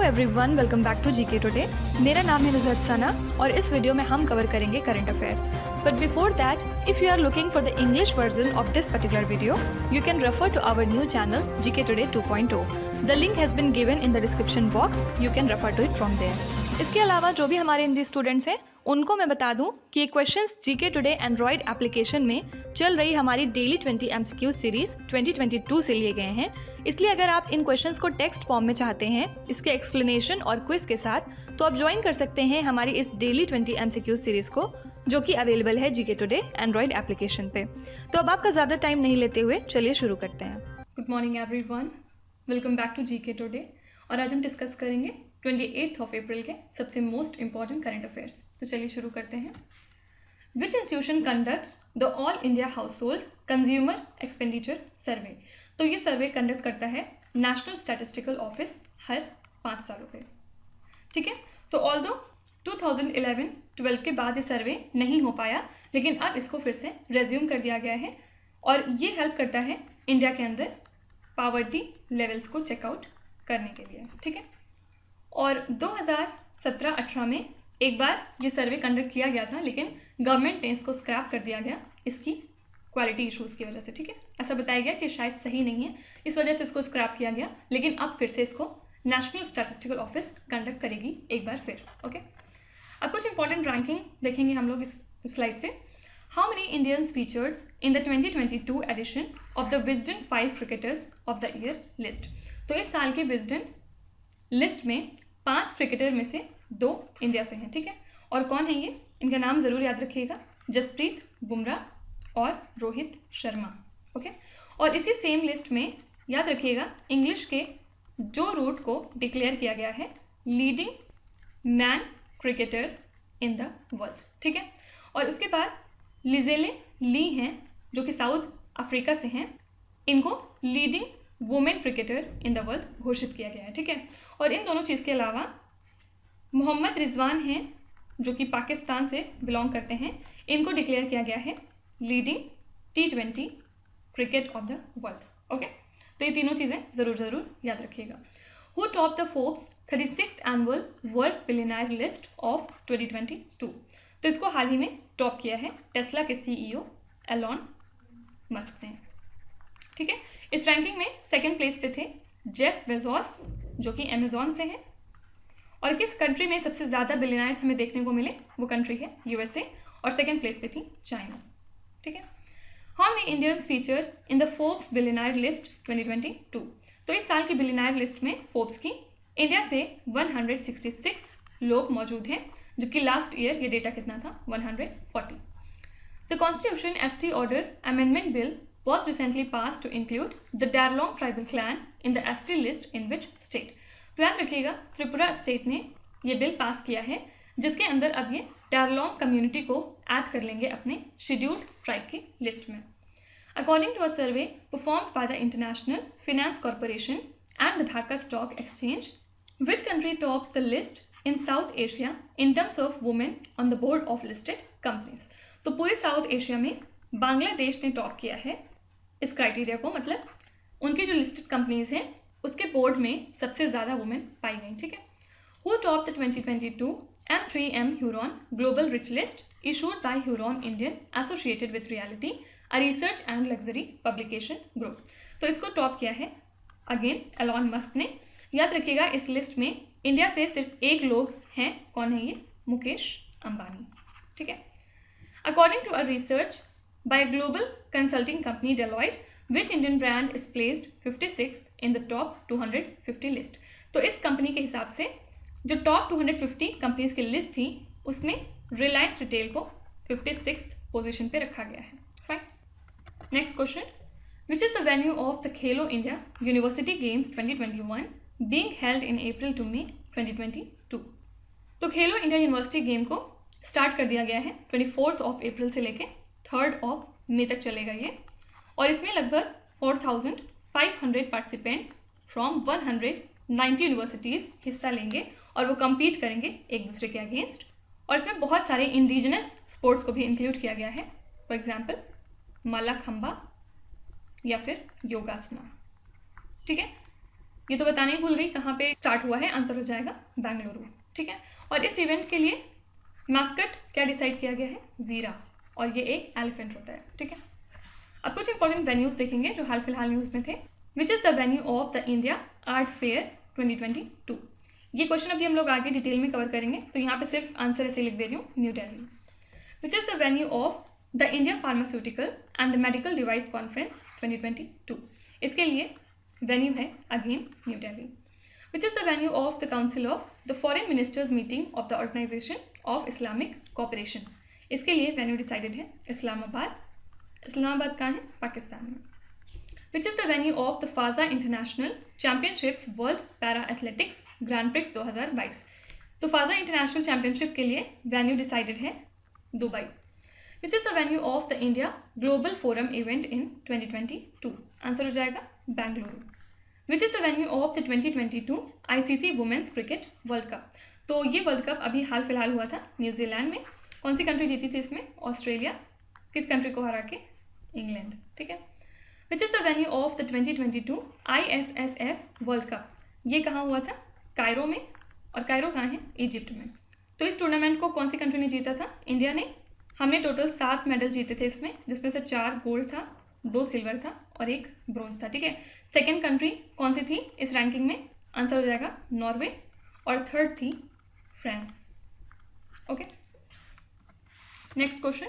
Everyone, welcome back to GK today. मेरा नाम है नुज़हत सना और इस वीडियो में हम कवर करेंगे current affairs. But before that, if you are looking for the English version of this particular video, you can refer to our new channel GK today 2.0। The link has been given in the description box, you can refer to it from there. इसके अलावा जो भी हमारे Hindi students हैं उनको मैं बता दूं कि ये questions GK today Android application में चल रही हमारी डेली 20 MCQ सीरीज 2022 से लिए गए हैं। इसलिए अगर आप इन क्वेश्चंस को टेक्स्ट फॉर्म में चाहते हैं इसके एक्सप्लेनेशन और क्विज के साथ, तो आप ज्वाइन कर सकते हैं हमारी इस डेली 20 MCQ सीरीज को, जो कि अवेलेबल है जीके टुडे एंड्रॉयड एप्लीकेशन पे। तो अब आपका ज़्यादा टाइम नहीं लेते हुए चलिए शुरू करते हैं। Good morning everyone, welcome back to GK today. और आज हम डिस्कस करेंगे 28 अप्रैल के सबसे मोस्ट इंपॉर्टेंट करंट अफेयर्स। तो चलिए शुरू करते हैं। विच institution conducts the all India house hold consumer expenditure सर्वे? तो ये सर्वे कंडक्ट करता है नेशनल स्टैटिस्टिकल ऑफिस हर 5 सालों पे। ठीक है, तो ऑल्दो 2011-12 के बाद ये सर्वे नहीं हो पाया, लेकिन अब इसको फिर से रेज्यूम कर दिया गया है और ये हेल्प करता है इंडिया के अंदर पॉवर्टी लेवल्स को चेकआउट करने के लिए। ठीक है, और 2017-18 में एक बार ये सर्वे कंडक्ट किया गया था, लेकिन गवर्नमेंट ने इसको स्क्रैप कर दिया गया इसकी क्वालिटी इश्यूज़ की वजह से। ठीक है, ऐसा बताया गया कि शायद सही नहीं है, इस वजह से इसको स्क्रैप किया गया, लेकिन अब फिर से इसको नेशनल स्टैटिस्टिकल ऑफिस कंडक्ट करेगी एक बार फिर। ओके, अब कुछ इंपॉर्टेंट रैंकिंग देखेंगे हम लोग इस स्लाइड पे। How many Indians featured in the 2022 edition of the Wisden 5 cricketers of the year list? तो इस साल के विजडन लिस्ट में 5 क्रिकेटर में से 2 इंडिया से हैं। ठीक है, और कौन है ये? इनका नाम ज़रूर याद रखिएगा, जसप्रीत बुमराह और रोहित शर्मा। ओके, और इसी सेम लिस्ट में याद रखिएगा इंग्लिश के जो रूट को डिक्लेयर किया गया है leading man cricketer in the world. ठीक है, और उसके बाद लिजेले ली हैं जो कि साउथ अफ्रीका से हैं, इनको leading women cricketer in the world घोषित किया गया है। ठीक है, और इन दोनों चीज़ के अलावा मोहम्मद रिजवान हैं जो कि पाकिस्तान से बिलोंग करते हैं, इनको डिक्लेयर किया गया है leading T20 cricket of the world. Okay, तो ये तीनों चीज़ें ज़रूर याद रखिएगा। Who top the Forbes 36th annual world billionaire list of 2022? तो इसको हाल ही में टॉप किया है टेस्ला के CEO एलॉन मस्क ने। ठीक है, इस रैंकिंग में सेकंड प्लेस पे थे जेफ बेजोस जो कि अमेजॉन से हैं। और किस कंट्री में सबसे ज़्यादा बिलियनियर्स हमें देखने को मिले? वो कंट्री है USA, और सेकंड प्लेस पे थी चाइना। ठीक है, how many Indians feature in the Forbes billionaire list 2022? तो इस साल की बिलियनियर लिस्ट में फोर्ब्स की इंडिया से 166 लोग मौजूद हैं, जबकि लास्ट ईयर ये डेटा कितना था? 140। The constitution ST order amendment bill was recently passed to include the Darlong tribal clan in the ST list in which state? तो याद रखिएगा त्रिपुरा स्टेट ने ये बिल पास किया है, जिसके अंदर अब ये डारलोंग कम्युनिटी को ऐड कर लेंगे अपने शेड्यूल्ड ट्राइब की लिस्ट में। According to a survey performed by the international finance corporation and the Dhaka stock exchange, which country tops the list in south Asia in terms of women on the board of listed companies? तो पूरे south Asia में बांग्लादेश ने top किया है इस criteria को, मतलब उनकी जो लिस्टेड कंपनीज हैं उसके बोर्ड में सबसे ज़्यादा वुमेन पाई गई। ठीक है, who top the 2022 M3M Huron global rich list issued by Huron Indian associated with reality, a research and luxury publication group? तो इसको टॉप किया है अगेन एलॉन मस्क ने। याद रखिएगा इस लिस्ट में इंडिया से सिर्फ एक लोग हैं, कौन है ये? मुकेश अंबानी। ठीक है, according to a research by a global consulting company Deloitte, which Indian brand is placed 56th in the top 250 list? तो इस कंपनी के हिसाब से जो टॉप 250 कंपनीज की लिस्ट थी उसमें रिलायंस रिटेल को 56th पोजीशन पे रखा गया है। Fine, next question, which is the venue of the Khelo India university games 2021 being held in April to May 2022? तो खेलो इंडिया यूनिवर्सिटी गेम को स्टार्ट कर दिया गया है 24 अप्रैल से लेके 3 मई तक चलेगा ये, और इसमें लगभग 4,500 पार्टिसिपेंट्स फ्रॉम 190 यूनिवर्सिटीज़ हिस्सा लेंगे और वो कम्पीट करेंगे एक दूसरे के अगेंस्ट। और इसमें बहुत सारे इंडिजिनस स्पोर्ट्स को भी इंक्लूड किया गया है, फॉर एग्जांपल मल्लाखंबा या फिर योगासना। ठीक है, ये तो बताना ही भूल गई कहाँ पे स्टार्ट हुआ है, आंसर हो जाएगा बेंगलुरु, ठीक है। और इस इवेंट के लिए मैस्कट क्या डिसाइड किया गया है, वीरा, और ये एक एलिफेंट होता है, ठीक है। अब कुछ इंपॉर्टेंट वेन्यूज देखेंगे जो हाल फिलहाल न्यूज़ में थे। विच is the venue of the India art fair 2022। ये क्वेश्चन अभी हम लोग आगे डिटेल में कवर करेंगे, तो यहाँ पे सिर्फ आंसर ऐसे लिख दे रही हूँ, new Delhi. Which is the venue of the India pharmaceutical and the medical device conference 2022। इसके लिए वेन्यू है again new Delhi. Which is the venue of the council of the foreign ministers meeting of the organisation of Islamic cooperation. इसके लिए venue decided है इस्लामाबाद। इस्लामाबाद कहाँ है, पाकिस्तान में। Which is the venue of the Fazza international championships world para athletics grand prix 2022। तो Fazza international championship के लिए venue decided है Dubai. Which is the venue of the India global forum event in 2022। Answer हो जाएगा Bengaluru. Which is the venue of the 2022 ICC women's cricket world cup. तो ये world cup अभी हाल फिलहाल हुआ था न्यूजीलैंड में। कौन सी कंट्री जीती थी इसमें, ऑस्ट्रेलिया। किस कंट्री को हरा के, इंग्लैंड, ठीक है। विच is the venue of the 2022 ISSF world cup. ये कहाँ हुआ था, कायरो में, और कायरो कहाँ है, इजिप्ट में। तो इस टूर्नामेंट को कौन सी कंट्री ने जीता था, इंडिया ने। हमने टोटल 7 मेडल जीते थे इसमें, जिसमें से 4 गोल्ड था, 2 सिल्वर था और 1 ब्रोंज था, ठीक है। सेकेंड कंट्री कौन सी थी इस रैंकिंग में, आंसर हो जाएगा नॉर्वे, और थर्ड थी फ्रांस, ओके। नेक्स्ट क्वेश्चन,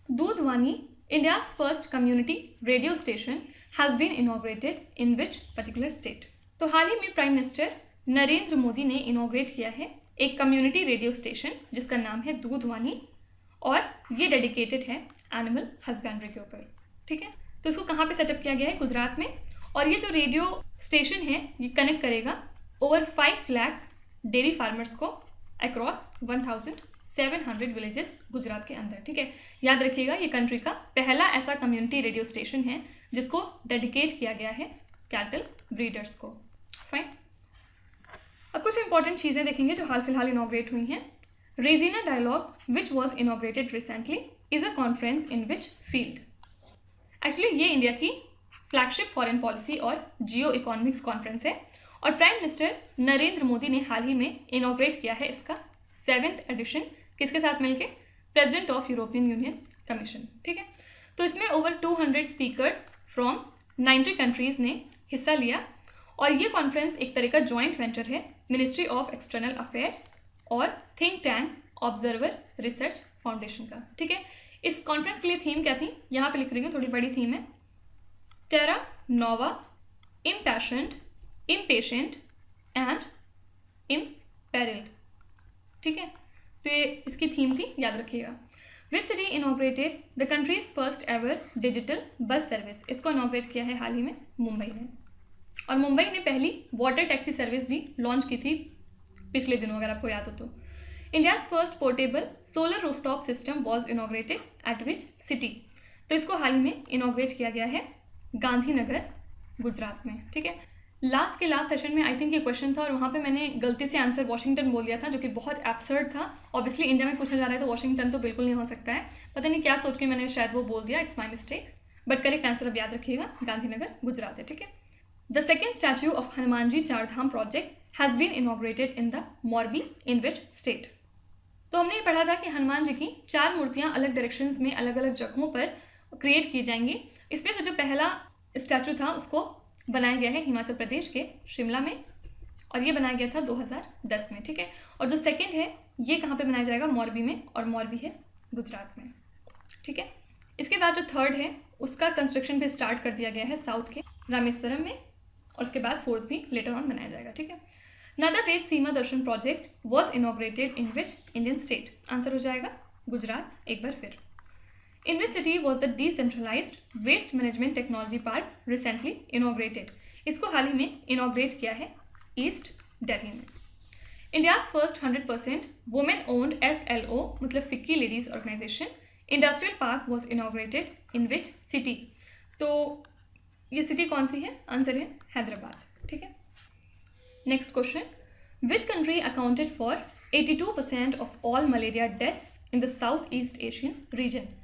दूधवानी India's first community radio station has been inaugurated in which particular state? तो हाल ही में प्राइम मिनिस्टर नरेंद्र मोदी ने इनोग्रेट किया है एक कम्युनिटी रेडियो स्टेशन जिसका नाम है दूधवानी, और ये डेडिकेटेड है एनिमल हस्बेंड्री के ऊपर, ठीक है। तो इसको कहाँ पे सेटअप किया गया है, गुजरात में। और ये जो रेडियो स्टेशन है ये कनेक्ट करेगा ओवर 5 लाख डेयरी फार्मर्स को अक्रॉस 1700 विलेजेस गुजरात के अंदर, ठीक है। याद रखिएगा ये कंट्री का पहला ऐसा कम्युनिटी रेडियो स्टेशन है जिसको डेडिकेट किया गया है कैटल ब्रीडर्स को, फाइन। अब कुछ इंपॉर्टेंट चीज़ें देखेंगे जो हाल फिलहाल इनॉग्रेट हुई हैं। Raisina dialogue which was inaugurated recently is a conference in which field. Actually ये इंडिया की फ्लैगशिप फॉरेन पॉलिसी और जियो इकोनॉमिक्स कॉन्फ्रेंस है, और प्राइम मिनिस्टर नरेंद्र मोदी ने हाल ही में इनॉग्रेट किया है इसका 7th एडिशन, किसके साथ मिलके, president of European union commission, ठीक है। तो इसमें ओवर 200 स्पीकर्स फ्रॉम 90 कंट्रीज़ ने हिस्सा लिया, और ये कॉन्फ्रेंस एक तरह का जॉइंट वेंचर है मिनिस्ट्री ऑफ एक्सटर्नल अफेयर्स और think tank observer research foundation का, ठीक है। इस कॉन्फ्रेंस के लिए थीम क्या थी, यहाँ पे लिख रही हूँ, थोड़ी बड़ी थीम है, टेरा नोवा इम्पैशंट इम्पेशेंट एंड इम्पेरिल्ड, ठीक है। तो ये इसकी थीम थी, याद रखिएगा। Which city inaugurated the countries first ever digital bus service. इसको इनॉग्रेट किया है हाल ही में मुंबई ने, और मुंबई ने पहली वाटर टैक्सी सर्विस भी लॉन्च की थी पिछले दिनों, अगर आपको याद हो तो। India's first portable solar rooftop system was inaugurated eight which city. तो इसको हाल ही में इनॉग्रेट किया गया है गांधीनगर गुजरात में, ठीक है। लास्ट के लास्ट सेशन में आई थिंक ये क्वेश्चन था, और वहाँ पे मैंने गलती से आंसर वॉशिंगटन बोल दिया था, जो कि बहुत एब्सर्ड था। ऑब्वियसली इंडिया में पूछा जा रहा है तो वॉशिंगटन तो बिल्कुल नहीं हो सकता है, पता नहीं क्या सोच के मैंने शायद वो बोल दिया, it's my mistake. But correct answer अब याद रखिएगा, गांधीनगर गुजरात है, ठीक है। The second statue of Hanuman ji Chardham project has been inaugurated in the Morbi in which state. तो हमने ये पढ़ा था कि हनुमान जी की 4 मूर्तियाँ अलग डायरेक्शंस में अलग अलग जगहों पर क्रिएट की जाएंगी। इसमें से जो पहला स्टैचू था उसको बनाया गया है हिमाचल प्रदेश के शिमला में, और ये बनाया गया था 2010 में, ठीक है। और जो सेकंड है ये कहाँ पे बनाया जाएगा, मोरबी में, और मोरबी है गुजरात में, ठीक है। इसके बाद जो थर्ड है उसका कंस्ट्रक्शन भी स्टार्ट कर दिया गया है साउथ के रामेश्वरम में, और उसके बाद फोर्थ भी लेटर ऑन बनाया जाएगा, ठीक है। Nadabet Seema Darshan project was inaugurated in which Indian state. Answer हो जाएगा गुजरात एक बार फिर। In which city was the decentralized waste management technology park recently inaugurated? इसको हाल ही में इनॉग्रेट किया है ईस्ट दिल्ली में। India's first 100% women owned FLO मतलब FICCI ladies organisation industrial park was inaugurated in which city? तो ये सिटी कौन सी है, आंसर है हैदराबाद, ठीक है। Next question, which country accounted for 82% of all malaria deaths in the south east Asian region.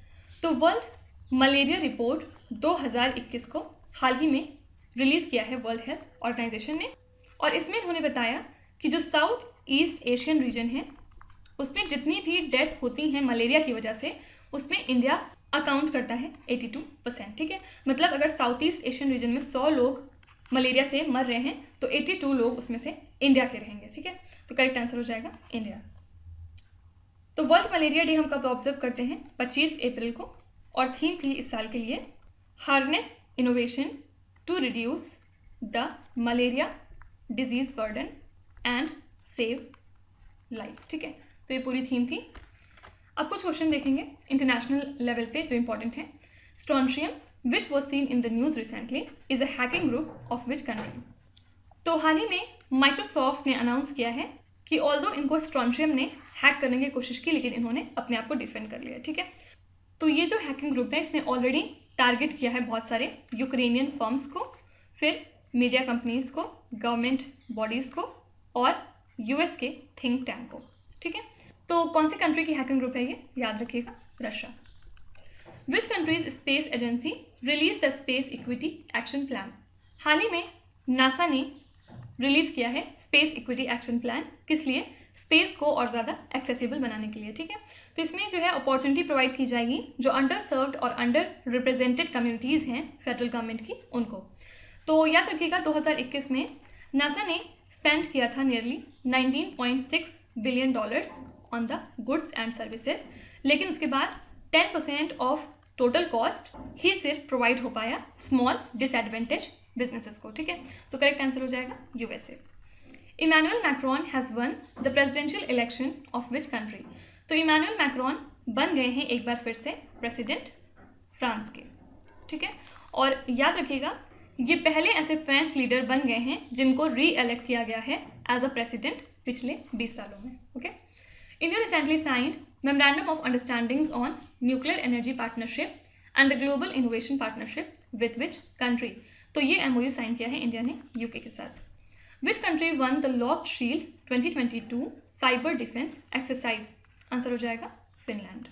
तो world malaria report 2021 को हाल ही में रिलीज़ किया है वर्ल्ड हेल्थ ऑर्गेनाइजेशन ने, और इसमें इन्होंने बताया कि जो साउथ ईस्ट एशियन रीजन है उसमें जितनी भी डेथ होती हैं मलेरिया की वजह से उसमें इंडिया अकाउंट करता है 82%। ठीक है, मतलब अगर साउथ ईस्ट एशियन रीजन में 100 लोग मलेरिया से मर रहे हैं तो 82 लोग उसमें से इंडिया के रहेंगे। ठीक है, तो करेक्ट आंसर हो जाएगा इंडिया। तो वर्ल्ड मलेरिया डे हम कब ऑब्जर्व करते हैं? 25 अप्रैल को, और थीम थी इस साल के लिए harness innovation to reduce the malaria disease burden and save lives. ठीक है, तो ये पूरी थीम थी। अब कुछ क्वेश्चन देखेंगे इंटरनेशनल लेवल पे जो इंपॉर्टेंट है। Strontium which was seen in the news recently is a hacking group of which country? तो हाल ही में माइक्रोसॉफ्ट ने अनाउंस किया है कि ऑल्दो इनको स्ट्रॉन्ट्रियम ने हैक करने की कोशिश की लेकिन इन्होंने अपने आप को डिफेंड कर लिया। ठीक है, तो ये जो हैकिंग ग्रुप है इसने ऑलरेडी टारगेट किया है बहुत सारे यूक्रेनियन फर्म्स को, फिर मीडिया कंपनीज को, गवर्नमेंट बॉडीज़ को और यूएस के थिंक टैंक को। ठीक है, तो कौन सी कंट्री की हैकिंग ग्रुप है ये? याद रखिएगा, Russia. Which country's space agency release the space equity action plan? हाल ही में नासा ने रिलीज किया है स्पेस इक्विटी एक्शन प्लान। किस लिए? स्पेस को और ज़्यादा एक्सेसिबल बनाने के लिए। ठीक है, तो इसमें जो है अपॉर्चुनिटी प्रोवाइड की जाएगी जो अंडर सर्व्ड और अंडर रिप्रेजेंटेड कम्युनिटीज़ हैं फेडरल गवर्नमेंट की, उनको। तो याद रखिएगा 2021 में नासा ने स्पेंड किया था nearly $19.6 billion on the goods and services, लेकिन उसके बाद 10% ऑफ टोटल कॉस्ट ही सिर्फ प्रोवाइड हो पाया स्मॉल डिसएडवांटेज बिजनेसेस को। ठीक है, तो करेक्ट आंसर हो जाएगा USA. Emmanuel Macron has won the presidential election of which country? तो इमैनुअल मैक्रोन बन गए हैं एक बार फिर से प्रेसिडेंट फ्रांस के। ठीक है, और याद रखिएगा ये पहले ऐसे फ्रेंच लीडर बन गए हैं जिनको री इलेक्ट किया गया है एज अ प्रेसिडेंट पिछले 20 सालों में। Okay, India recently signed memorandum of understandings on nuclear energy partnership and the global innovation partnership with which country? तो ये एमओयू साइन किया है इंडिया ने यूके के साथ। Which country won the locked shield 2022 cyber defence exercise? Answer हो जाएगा Finland.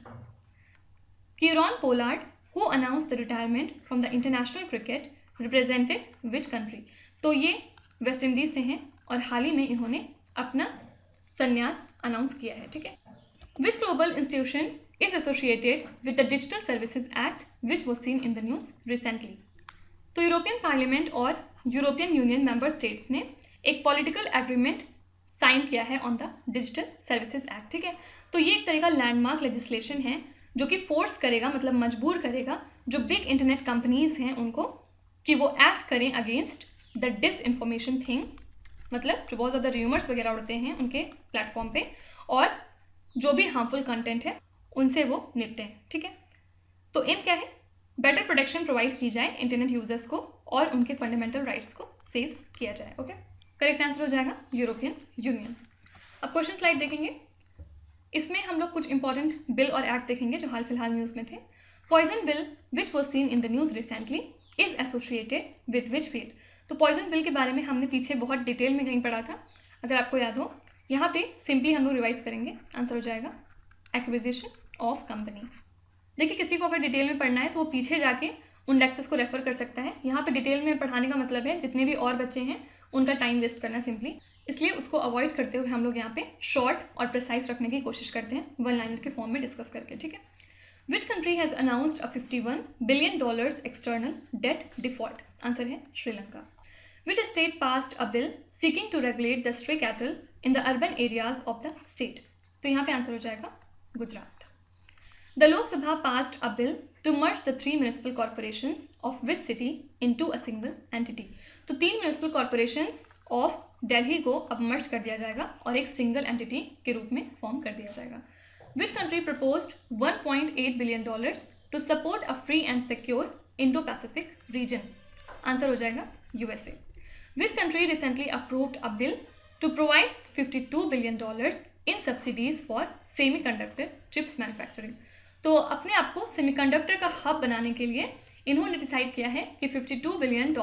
Kieron Pollard who announce the retirement from the international cricket represented which country? तो ये वेस्ट इंडीज से हैं और हाल ही में इन्होंने अपना संन्यास अनाउंस किया है। ठीक है, which global institution is associated with the digital services act which was seen in the news recently? तो यूरोपियन पार्लियामेंट और यूरोपियन यूनियन मेंबर स्टेट्स ने एक पॉलिटिकल एग्रीमेंट साइन किया है on the digital services act. ठीक है, तो ये एक तरह का लैंडमार्क लेजिस्लेशन है जो कि फोर्स करेगा, मतलब मजबूर करेगा जो बिग इंटरनेट कंपनीज हैं उनको कि वो एक्ट करें अगेंस्ट द डिसइंफॉर्मेशन थिंग, मतलब जो बहुत ज़्यादा र्यूमर्स वगैरह उड़ते हैं उनके प्लेटफॉर्म पे, और जो भी हार्मफुल कंटेंट है उनसे वो निपटें। ठीक है, तो एम क्या है? बेटर प्रोटेक्शन प्रोवाइड की जाए इंटरनेट यूजर्स को और उनके फंडामेंटल राइट्स को सेव किया जाए। ओके, करेक्ट आंसर हो जाएगा यूरोपियन यूनियन। अब क्वेश्चन स्लाइड देखेंगे, इसमें हम लोग कुछ इंपॉर्टेंट बिल और एक्ट देखेंगे जो हाल फिलहाल न्यूज़ में थे। Poison bill which was seen in the news recently is associated with which field? तो पॉइजन बिल के बारे में हमने पीछे बहुत डिटेल में कहीं पढ़ा था, अगर आपको याद हो। यहाँ पे सिंपली हम लोग रिवाइज करेंगे, आंसर हो जाएगा एक्विजिशन ऑफ कंपनी। देखिए, किसी को अगर डिटेल में पढ़ना है तो वो पीछे जाके उन लेक्चर्स को रेफर कर सकता है। यहाँ पे डिटेल में पढ़ाने का मतलब है जितने भी और बच्चे हैं उनका टाइम वेस्ट करना सिंपली, इसलिए उसको अवॉइड करते हुए हम लोग यहाँ पे शॉर्ट और प्रिसाइज रखने की कोशिश करते हैं, वन लाइनर के फॉर्म में डिस्कस करके। ठीक है, which country has announced a $51 billion external debt default? Answer है Sri Lanka. Which state passed a bill seeking to regulate the stray cattle in the urban areas of the state? तो यहाँ पे answer हो जाएगा Gujarat. The Lok Sabha passed a bill to merge the 3 municipal corporations of which city into a single entity? तो 3 municipal corporations of Delhi को अब मर्ज कर दिया जाएगा और एक सिंगल एंटिटी के रूप में फॉर्म कर दिया जाएगा। Which country proposed $1.8 billion to support a free and secure Indo Pacific region? Answer हो जाएगा USA. Which country recently approved a bill to provide $52 billion in subsidies for semiconductor chips manufacturing? तो अपने आप को semiconductor का hub बनाने के लिए इन्होंने डिसाइड किया है कि $52 बिलियन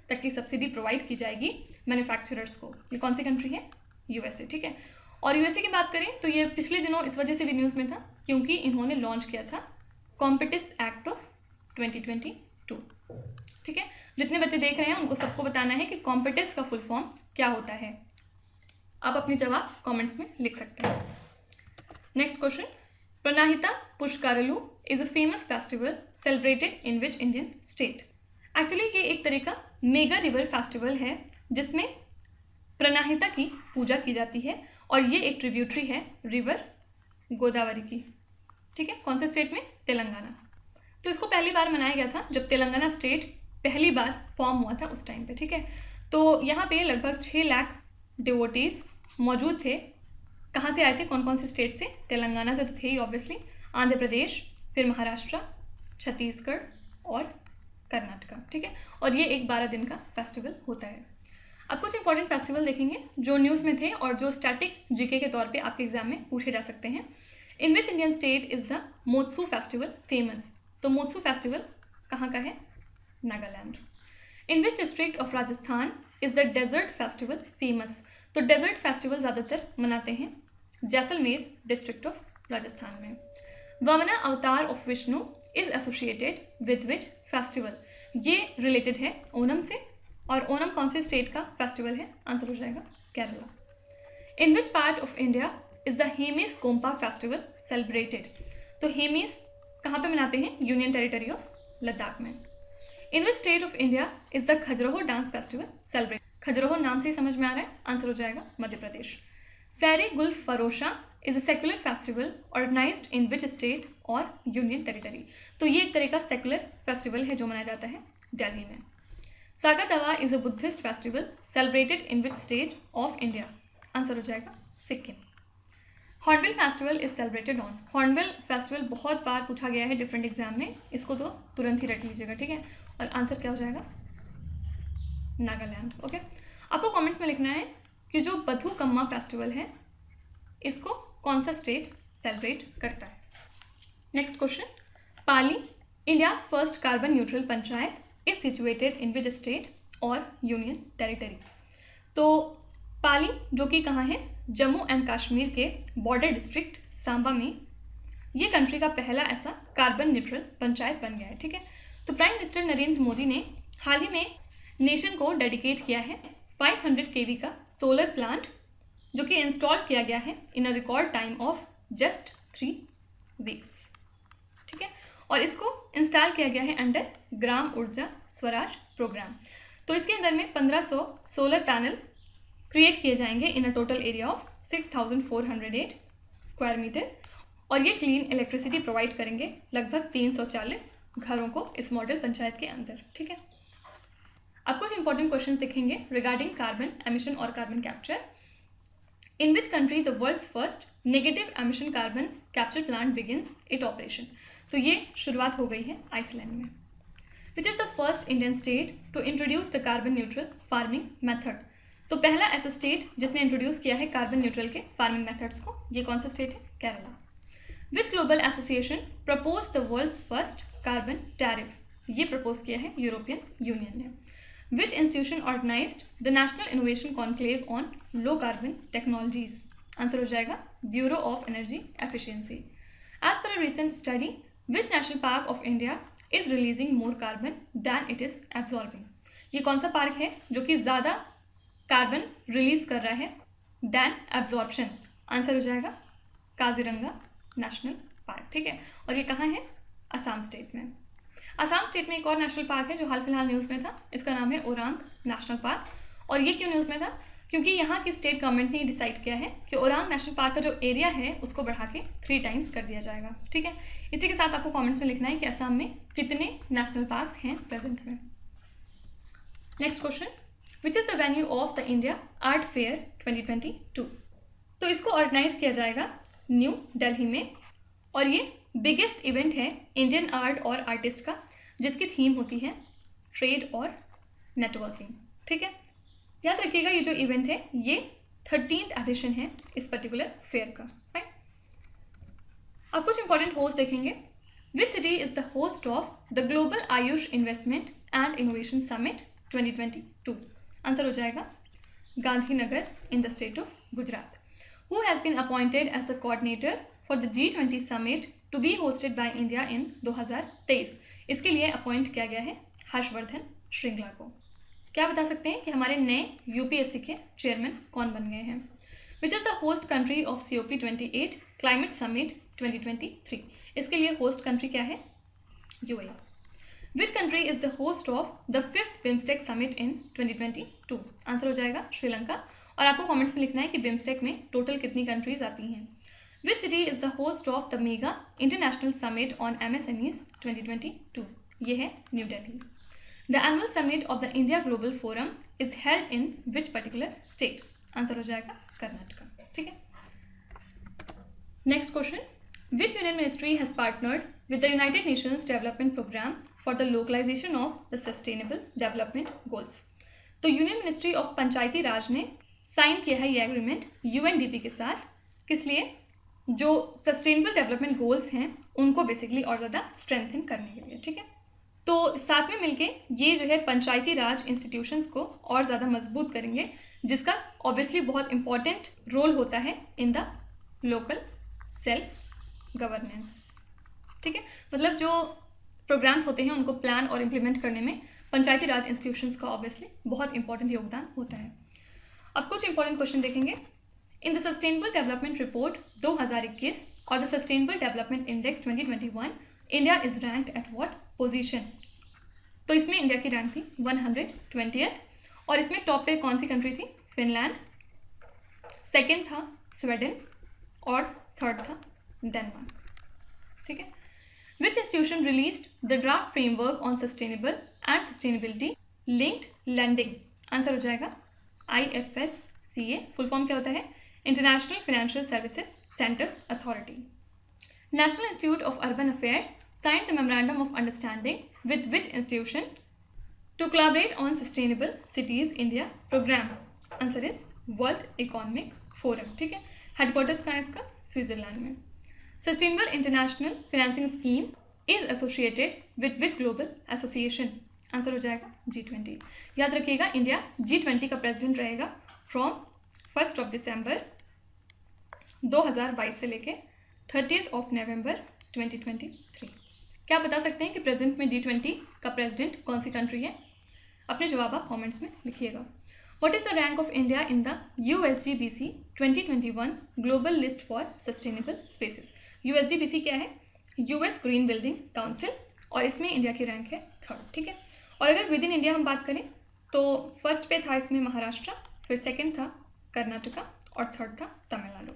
तक की सब्सिडी प्रोवाइड की जाएगी मैन्युफैक्चरर्स को। ये कौन सी कंट्री है? यूएसए। ठीक है, और यूएसए की बात करें तो ये पिछले दिनों इस वजह से भी न्यूज़ में था क्योंकि इन्होंने लॉन्च किया था कॉम्पिटिस एक्ट ऑफ 2022। ठीक है, जितने बच्चे देख रहे हैं उनको सबको बताना है कि कॉम्पिटिस का फुल फॉर्म क्या होता है? आप अपने जवाब कमेंट्स में लिख सकते हैं। Next question, Pranahita Pushkaralu is a famous festival celebrated in which Indian state? Actually ये एक तरह का मेगा रिवर फेस्टिवल है जिसमें प्रनाहिता की पूजा की जाती है और ये एक ट्रिब्यूटरी है रिवर गोदावरी की। ठीक है, कौन से स्टेट में? तेलंगाना। तो इसको पहली बार मनाया गया था जब तेलंगाना स्टेट पहली बार फॉर्म हुआ था उस टाइम पे। ठीक है, तो यहाँ पे लगभग 6 लाख डिवोटीज मौजूद थे। कहाँ से आए थे? कौन कौन से स्टेट से? तेलंगाना से तो थे ही ऑब्वियसली, आंध्र प्रदेश, फिर महाराष्ट्र, छत्तीसगढ़ और कर्नाटका। ठीक है, और ये एक 12 दिन का फेस्टिवल होता है। अब कुछ इंपॉर्टेंट फेस्टिवल देखेंगे जो न्यूज़ में थे और जो स्टैटिक जीके के तौर पे आपके एग्जाम में पूछे जा सकते हैं। In which Indian state is the Moatsu festival famous? तो मोत्सू फेस्टिवल कहाँ का है? Nagaland. In which district of Rajasthan is the desert festival famous? तो डेजर्ट फेस्टिवल ज़्यादातर मनाते हैं जैसलमेर डिस्ट्रिक्ट ऑफ राजस्थान में। वामना अवतार of Vishnu is associated with which festival? ये रिलेटेड है ओनम से, और ओनम कौन से स्टेट का फेस्टिवल है? आंसर हो जाएगा Kerala. In which part of India is the Hemis Gompa festival celebrated? तो हेमिस कहाँ पे मनाते हैं? यूनियन टेरिटरी ऑफ लद्दाख में। In which state of India is the Khajuraho dance festival celebrate? Khajuraho नाम से ही समझ में आ रहा है, आंसर हो जाएगा मध्य Pradesh. Saire Gul Faroshan is a secular festival organised in which state और यूनियन टेरिटरी? तो ये एक तरह का सेक्युलर फेस्टिवल है जो मनाया जाता है दिल्ली में। सागा दावा is a Buddhist festival celebrated in which state of India? Answer हो जाएगा Sikkim. Hornbill festival is celebrated on? Hornbill festival बहुत बार पूछा गया है डिफरेंट एग्जाम में, इसको तो तुरंत ही रट लीजिएगा। ठीक है, और आंसर क्या हो जाएगा? नागालैंड। ओके, आपको कमेंट्स में लिखना है कि जो बथुकम्मा फेस्टिवल है इसको कौन सा स्टेट सेलिब्रेट करता है। Next question, Pali India's first carbon neutral panchayat is situated in which state और यूनियन टेरिटरी? तो पाली जो कि कहाँ है? जम्मू एंड कश्मीर के बॉर्डर डिस्ट्रिक्ट सांबा में। ये कंट्री का पहला ऐसा कार्बन न्यूट्रल पंचायत बन गया है। ठीक है, तो प्राइम मिनिस्टर नरेंद्र मोदी ने हाल ही में नेशन को डेडिकेट किया है 500 kV का सोलर प्लांट जो कि इंस्टॉल किया गया है in a record time of just 3 weeks. ठीक है, और इसको इंस्टॉल किया गया है अंडर ग्राम ऊर्जा स्वराज प्रोग्राम। तो इसके अंदर में 1500 सोलर पैनल क्रिएट किए जाएंगे in a total area of 6408 square metre, और ये क्लीन इलेक्ट्रिसिटी प्रोवाइड करेंगे लगभग 340 घरों को इस मॉडल पंचायत के अंदर। ठीक है, अब कुछ इंपॉर्टेंट क्वेश्चंस देखेंगे रिगार्डिंग कार्बन एमिशन और carbon capture. In which country the world's first negative emission carbon capture plant begins it operation? तो ये शुरुआत हो गई है आइसलैंड में। Which is the first Indian state to introduce the carbon neutral farming method? तो पहला ऐसा स्टेट जिसने इंट्रोड्यूस किया है कार्बन न्यूट्रल के फार्मिंग मेथड्स को, ये कौन सा स्टेट है? Kerala. Which global association propose the world's first carbon tariff? ये प्रपोज किया है यूरोपियन यूनियन ने। Which institution organised the national innovation conclave on low carbon technologies? Answer हो जाएगा bureau of energy efficiency. As per a recent study which national park of India is releasing more carbon than it is absorbing? ये कौन सा park है जो कि ज़्यादा carbon release कर रहा है दैन एब्जॉर्प्शन? आंसर हो जाएगा काजीरंगा नेशनल पार्क। ठीक है, और ये कहाँ है? असम स्टेट में। असम स्टेट में एक और नेशनल पार्क है जो हाल फिलहाल न्यूज़ में था, इसका नाम है ओरांग नेशनल पार्क। और ये क्यों न्यूज़ में था? क्योंकि यहाँ की स्टेट गवर्नमेंट ने डिसाइड किया है कि ओरांग नेशनल पार्क का जो एरिया है उसको बढ़ा के 3 टाइम्स कर दिया जाएगा। ठीक है, इसी के साथ आपको कमेंट्स में लिखना है कि असम में कितने नेशनल पार्क्स हैं प्रेजेंट में। Next question, which is the venue of the India art fair 2022? तो इसको ऑर्गेनाइज किया जाएगा न्यू दिल्ली में, और ये बिगेस्ट इवेंट है इंडियन आर्ट और आर्टिस्ट का जिसकी थीम होती है ट्रेड और नेटवर्किंग। ठीक है, याद रखिएगा ये जो इवेंट है ये 13th एडिशन है इस पर्टिकुलर फेयर का। राइट, अब कुछ इंपॉर्टेंट होस्ट देखेंगे। Which city is the host of the global Ayush investment and innovation summit 2022? Answer हो जाएगा Gandhinagar in the state of Gujarat. Who has been appointed as the coordinator for the G20 summit to be hosted by India in 2023? इसके लिए appoint किया गया है हर्षवर्धन श्रृंगला को। क्या बता सकते हैं कि हमारे नए यूपीएससी के चेयरमैन कौन बन गए हैं? विच is the host country of COP28 climate summit 2023? इसके लिए होस्ट कंट्री क्या है? UAE. Which country is the host of the 5th BIMSTEC summit in 2022? Answer हो जाएगा श्रीलंका। और आपको कमेंट्स में लिखना है कि बिम्स्टेक में टोटल कितनी कंट्रीज आती हैं। Which city is the host of the mega international summit on MSMEs 2022? ये है new Delhi. The annual summit of the India global forum is held in which particular state? Answer हो जाएगा कर्नाटका। ठीक है, next question, which union ministry has partnered with the United Nations Development Program for the localization of the Sustainable Development Goals? तो union ministry of पंचायती राज ने sign किया है ये agreement UNDP के साथ। किस लिए? जो सस्टेनेबल डेवलपमेंट गोल्स हैं उनको बेसिकली और ज़्यादा स्ट्रेंथन करने के लिए। ठीक है, तो साथ में मिलके ये जो है पंचायती राज इंस्टीट्यूशंस को और ज़्यादा मजबूत करेंगे, जिसका ऑब्वियसली बहुत इंपॉर्टेंट रोल होता है in the local self governance. ठीक है, मतलब जो प्रोग्राम्स होते हैं उनको प्लान और इम्प्लीमेंट करने में पंचायती राज इंस्टीट्यूशंस का ऑब्वियसली बहुत इंपॉर्टेंट योगदान होता है। अब कुछ इंपॉर्टेंट क्वेश्चन देखेंगे। In the sustainable development report 2021 और the sustainable development index 2021 India is ranked at what position? तो इसमें इंडिया की रैंक थी 120th और इसमें टॉप पे कौन सी कंट्री थी? फिनलैंड, सेकेंड था स्वीडन और थर्ड था डेनमार्क। ठीक है, which institution released the draft framework on sustainable and sustainability linked landing? Answer हो जाएगा IFSCA। फुल फॉर्म क्या होता है? International financial services centres authority. National institute of urban affairs signed the memorandum of understanding with which institution to collaborate on sustainable cities India programme? Answer is world economic forum. ठीक है, headquarters कहाँ है इसका? Switzerland में। Sustainable international financing scheme is associated with which global association? Answer हो जाएगा G20। याद रखिएगा इंडिया G20 का प्रेसिडेंट रहेगा फ्रॉम 1 दिसंबर 2022 से लेके 30 नवंबर 2023। क्या बता सकते हैं कि प्रेजेंट में G20 का प्रेसिडेंट कौन सी कंट्री है? अपने जवाब आप कॉमेंट्स में लिखिएगा। What is the rank of India in the USGBC 2021 Global List for Sustainable Spaces? USGBC क्या है? US Green Building Council, और इसमें इंडिया की रैंक है 3rd। ठीक है, और अगर विद इन इंडिया हम बात करें तो फर्स्ट पे था इसमें महाराष्ट्र, फिर सेकंड था कर्नाटका और थर्ड था तमिलनाडु।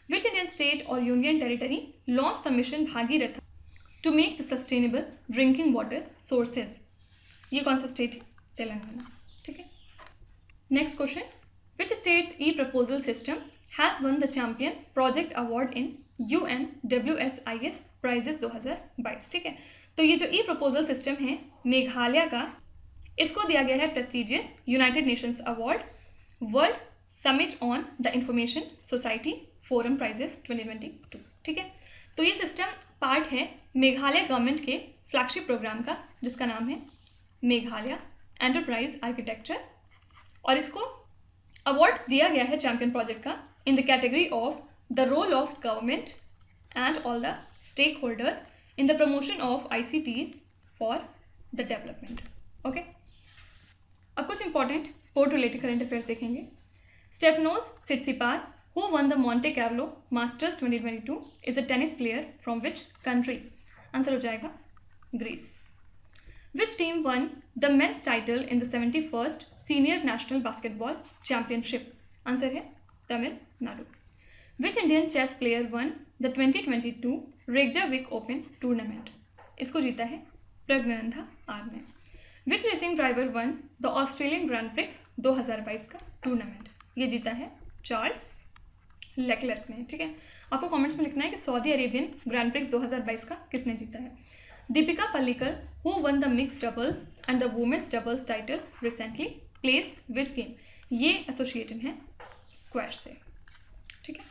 विच इंडियन स्टेट और union territory launch the mission Bhagirath to make the sustainable drinking water sources? ये कौन सा स्टेट है? तेलंगाना। ठीक है, next question, which states e proposal system has won the champion project award in UNWSIS prizes 2022? ठीक है, तो ये जो ई प्रपोजल सिस्टम है मेघालय का, इसको दिया गया है prestigious united nations award world summit on the information society forum prizes 2022। ठीक है, तो ये सिस्टम पार्ट है मेघालय गवर्नमेंट के फ्लैगशिप प्रोग्राम का, जिसका नाम है मेघालय एंटरप्राइज आर्किटेक्चर, और इसको अवार्ड दिया गया है चैम्पियन प्रोजेक्ट का in the category of the role of government and all the stakeholders in the promotion of ICTs for the development. Okay, अब कुछ important sport related current affairs देखेंगे। Stefanos Tsitsipas who won the Monte Carlo Masters 2022 is a tennis player from which country? Answer हो जाएगा Greece. Which team won the men's title in the 71st senior national basketball championship? Answer है Tamil Nadu. Which Indian chess player won the 2022 Reykjavik open tournament? इसको जीता है Praggnanandhaa R ने। Which racing driver won the Australian grand prix 2022 का tournament? ये जीता है Charles Leclerc ने। ठीक है, आपको कमेंट्स में लिखना है कि सऊदी अरेबियन ग्रैंड प्रिक्स 2022 का किसने जीता है? Dipika Pallikal who won the mix doubles and the women's doubles title recently placed which game? ये एसोसिएटेड है स्क्वैश से। ठीक है,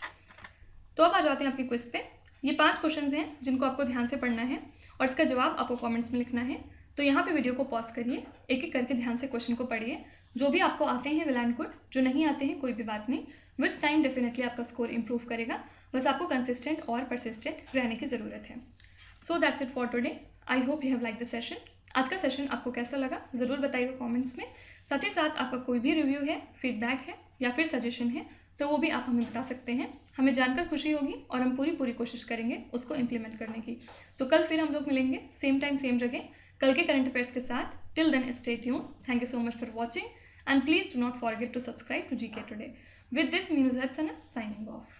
तो अब आ जाते हैं आपके क्विज पे। ये 5 क्वेश्चंस हैं जिनको आपको ध्यान से पढ़ना है और इसका जवाब आपको कमेंट्स में लिखना है। तो यहाँ पे वीडियो को पॉज करिए, एक एक करके ध्यान से क्वेश्चन को पढ़िए। जो भी आपको आते हैं वेल एंड गुड, जो नहीं आते हैं कोई भी बात नहीं, विथ टाइम डेफिनेटली आपका स्कोर इंप्रूव करेगा। बस आपको कंसिस्टेंट और परसिस्टेंट रहने की ज़रूरत है। So that's it for today. I hope you have like the session आज का सेशन आपको कैसा लगा ज़रूर बताइएगा कमेंट्स में। साथ ही साथ आपका कोई भी रिव्यू है, फीडबैक है या फिर सजेशन है तो वो भी आप हमें बता सकते हैं। हमें जानकर खुशी होगी और हम पूरी कोशिश करेंगे उसको इम्प्लीमेंट करने की। तो कल फिर हम लोग मिलेंगे सेम टाइम सेम जगह कल के करंट अफेयर्स के साथ। Till then stay tuned. Thank you so much for watching and please do not forget to subscribe to GK Today. With this, Meenuzat Sana signing off.